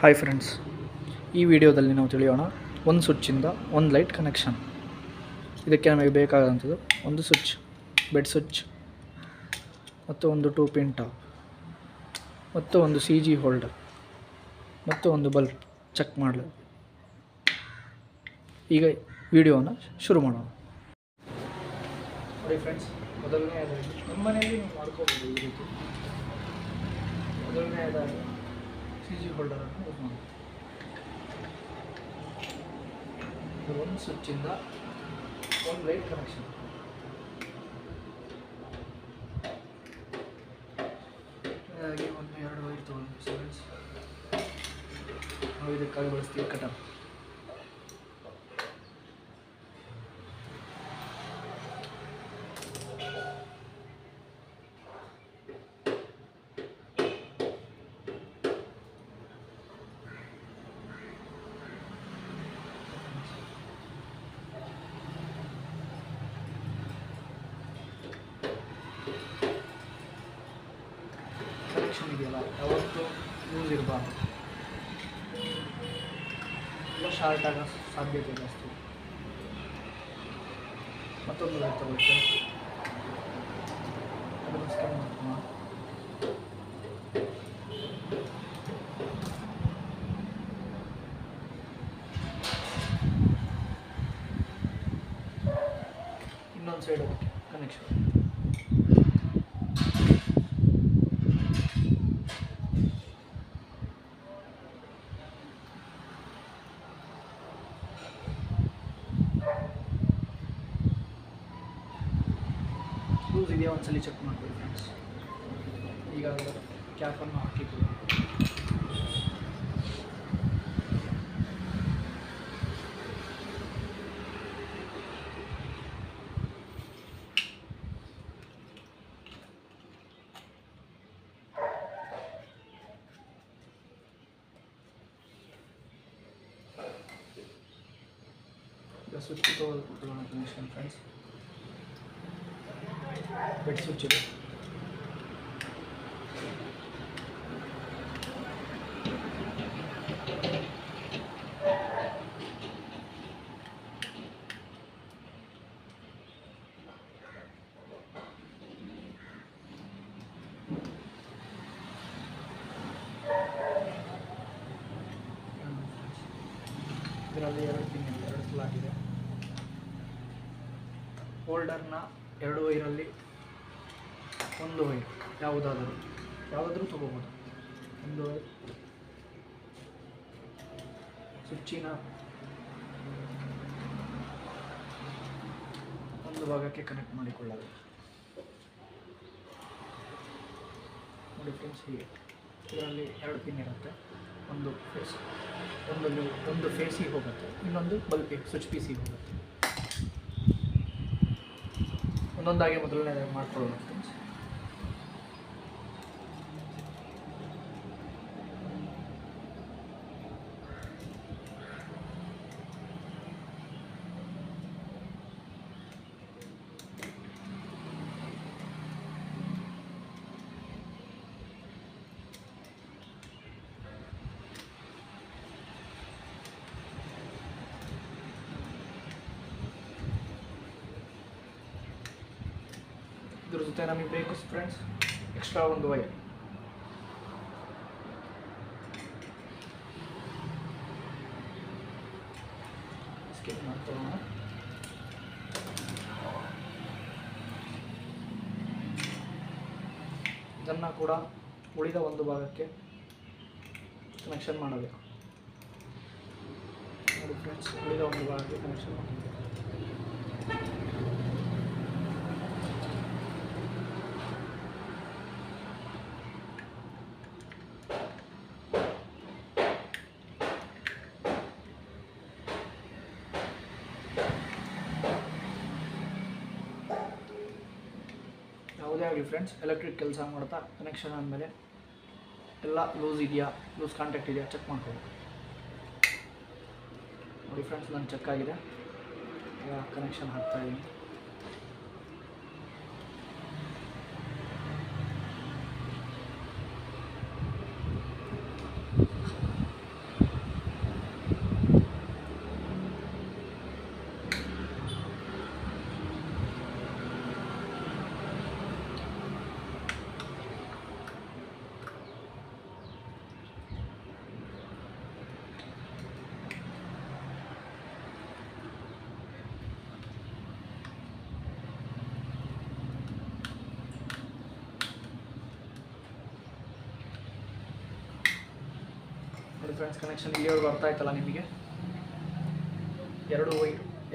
Hi friends, ಈ ವಿಡಿಯೋದಲ್ಲಿ ನಾವು ತಿಳಿಯೋಣ ಒಂದು ಸ್ವಿಚ್ಚಿಂದ ಒಂದು ಲೈಟ್ ಕನೆಕ್ಷನ್. ಇದಕ್ಕೆ ನಮಗೆ ಬೇಕಾದಂಥದ್ದು ಒಂದು ಸ್ವಿಚ್, ಬೆಡ್ ಸ್ವಿಚ್ ಮತ್ತು ಒಂದು 2 ಪಿನ್ ಟಾಪ್ ಮತ್ತು ಒಂದು CG ಹೋಲ್ಡರ್ ಮತ್ತು ಒಂದು ಬಲ್ಬ್ ಚೆಕ್ ಮಾಡಲು. ಈಗ ವಿಡಿಯೋನ ಶುರು ಮಾಡೋಣ. ನೋಡಿ ಫ್ರೆಂಡ್ಸ್, ಮೊದಲನೆಯದಾಗಿ ನಮ್ಮ ಮನೆಯಲ್ಲಿ ನೀವು ಮಾಡ್ಕೋಬೋದು. ಈ ರೀತಿ ಮೊದಲನೆಯದಾಗಿ CG ಹೋಲ್ಡರನ್ನು ಯೂಸ್ ಮಾಡಿ. ಇದು ಒಂದು ಸ್ವಿಚ್ಚಿಂದ ಒಂದು ಲೈಟ್ ಕನೆಕ್ಷನ್. ಹಾಗೆ 1-2 ವೈರ್ ತೊಗೊಂಡು ಫ್ರೆಂಡ್ಸ್, ನಾವು ಇದಕ್ಕಾಗಿ ಬಳಸ್ತೀವಿ ಕಟರ್. ಕನೆಕ್ಷನ್ ಇದೆಯಲ್ಲ, ಯಾವತ್ತೂ ಯೂಸ್ ಇರಬಾರ್ದು, ಇಲ್ಲ ಶಾರ್ಟ್ ಆಗೋ ಸಾಧ್ಯತೆ ಜಾಸ್ತಿ. ಮತ್ತೊಂದು ಲೈಟ್ ತಗೊಳ್ತೇವೆ, ಅದನ್ನು ಸ್ಕ್ಯಾನ್ ಮಾಡ್ತೀವಿ. ಇನ್ನೊಂದು ಸೈಡ್ ಅದಕ್ಕೆ ಕನೆಕ್ಷನ್. ಲೂಸ್ ಇದೆಯಾ ಒಂದ್ಸಲಿ ಚೆಕ್ ಮಾಡ್ಕೊಳ್ಳಿ ಫ್ರೆಂಡ್ಸ್. ಈಗ ಕ್ಯಾಪನ್ನು ಹಾಕಿಕೊಳ್ಳಿ. ಈಗ ಸ್ವಿಚ್ ತಗೊಳ್ಳೋಣ ಕನೆಕ್ಷನ್ ಫ್ರೆಂಡ್ಸ್. ಬೆಡ್ ಸ್ವಿಚ್ ಇದೆ. ಇದರಲ್ಲಿ 2 ಪಿನ್ ಇದೆ, 2 ಸ್ಲಾಟ್ ಇದೆ. ಹೋಲ್ಡರ್ನ 2 ವೈರಲ್ಲಿ ಒಂದು ವೈರ್ ಯಾವುದಾದ್ರೂ ತಗೋಬೋದು. ಒಂದು ವೈರ್ ಸ್ವಿಚ್ಚಿನ ಒಂದು ಭಾಗಕ್ಕೆ ಕನೆಕ್ಟ್ ಮಾಡಿಕೊಳ್ಳಬೇಕು. ನೋಡಿ ಫ್ರೆಂಡ್ಸ್, ಹೀಗೆ ಇದರಲ್ಲಿ 2 ಪಿನ್ ಇರುತ್ತೆ. ಒಂದು ಫೇಸಿಗೆ ಹೋಗುತ್ತೆ, ಇನ್ನೊಂದು ಬಲ್ಬಿಗೆ ಸ್ವಿಚ್ ಪೀಸಿಗೆ ಹೋಗುತ್ತೆ. ಒಂದೊಂದಾಗಿ ಮೊದಲನೇದಾಗಿ ಮಾಡ್ಕೊಳ್ಳೋಣ ಫ್ರೆಂಡ್ಸ್. ಇದ್ರ ಜೊತೆ ನಮಗೆ ಬೇಕು ಫ್ರೆಂಡ್ಸ್ ಎಕ್ಸ್ಟ್ರಾ ಒಂದು ವೈರ್. ಸ್ಕಿಪ್ ಮಾಡ್ಕೊಳ್ಳೋಣ. ಇದನ್ನು ಕೂಡ ಉಳಿದ ಒಂದು ಭಾಗಕ್ಕೆ ಕನೆಕ್ಷನ್ ಮಾಡಬೇಕು. ನೋಡಿ ಫ್ರೆಂಡ್ಸ್, ಉಳಿದ ಒಂದು ಭಾಗಕ್ಕೆ ಕನೆಕ್ಷನ್ ಮಾಡಬೇಕು. ಯಾವುದೇ ಆಗಲಿ ಫ್ರೆಂಡ್ಸ್, ಎಲೆಕ್ಟ್ರಿಕ್ ಕೆಲಸ ಮಾಡ್ತಾ ಕನೆಕ್ಷನ್ ಆದಮೇಲೆ ಎಲ್ಲ ಲೂಸ್ ಕಾಂಟ್ಯಾಕ್ಟ್ ಇದೆಯಾ ಚೆಕ್ ಮಾಡ್ಕೋಬೇಕು. ನೋಡಿ ಫ್ರೆಂಡ್ಸ್, ನಾನು ಚೆಕ್ ಆಗಿದೆ. ಈಗ ಕನೆಕ್ಷನ್ ಹಾಕ್ತಾಯಿದ್ದೀನಿ. ನೋಡಿ ಫ್ರೆಂಡ್ಸ್, ಕನೆಕ್ಷನ್ ಇಲ್ಲಿವರೆಗೂ ಅರ್ಥ ಆಯ್ತಲ್ಲ ನಿಮಗೆ.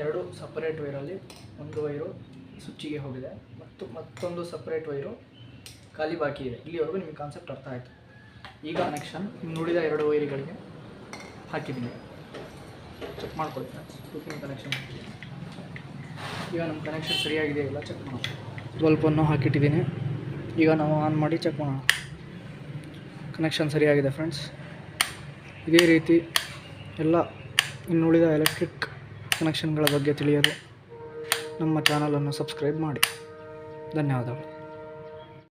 ಎರಡು ಸಪರೇಟ್ ವೈರಲ್ಲಿ ಒಂದು ವೈರು ಸ್ವಿಚ್ಚಿಗೆ ಹೋಗಿದೆ ಮತ್ತು ಮತ್ತೊಂದು ಸಪ್ರೇಟ್ ವೈರು ಖಾಲಿ ಬಾಕಿ ಇದೆ. ಇಲ್ಲಿವರೆಗೂ ನಿಮಗೆ ಕಾನ್ಸೆಪ್ಟ್ ಅರ್ಥ ಆಯಿತು. ಈಗ ಕನೆಕ್ಷನ್ ಉಳಿದ 2 ವೈರುಗಳಿಗೆ ಹಾಕಿದ್ದೀನಿ. ಚೆಕ್ ಮಾಡ್ಕೊಳ್ಳಿ ಫ್ರೆಂಡ್ಸ್, ಟೂಪಿನ್ ಕನೆಕ್ಷನ್. ಈಗ ನಮ್ಮ ಕನೆಕ್ಷನ್ ಸರಿಯಾಗಿದೆ ಇಲ್ಲ ಚೆಕ್ ಮಾಡೋಣ. ಬಲ್ಬನ್ನು ಹಾಕಿಟ್ಟಿದ್ದೀನಿ. ಈಗ ನಾವು ಆನ್ ಮಾಡಿ ಚೆಕ್ ಮಾಡೋಣ. ಕನೆಕ್ಷನ್ ಸರಿಯಾಗಿದೆ ಫ್ರೆಂಡ್ಸ್. ಇದೇ ರೀತಿ ಎಲ್ಲ ಇನ್ನುಳಿದ ಎಲೆಕ್ಟ್ರಿಕ್ ಕನೆಕ್ಷನ್ಗಳ ಬಗ್ಗೆ ತಿಳಿಯಲು ನಮ್ಮ ಚಾನಲನ್ನು ಸಬ್ಸ್ಕ್ರೈಬ್ ಮಾಡಿ. ಧನ್ಯವಾದಗಳು.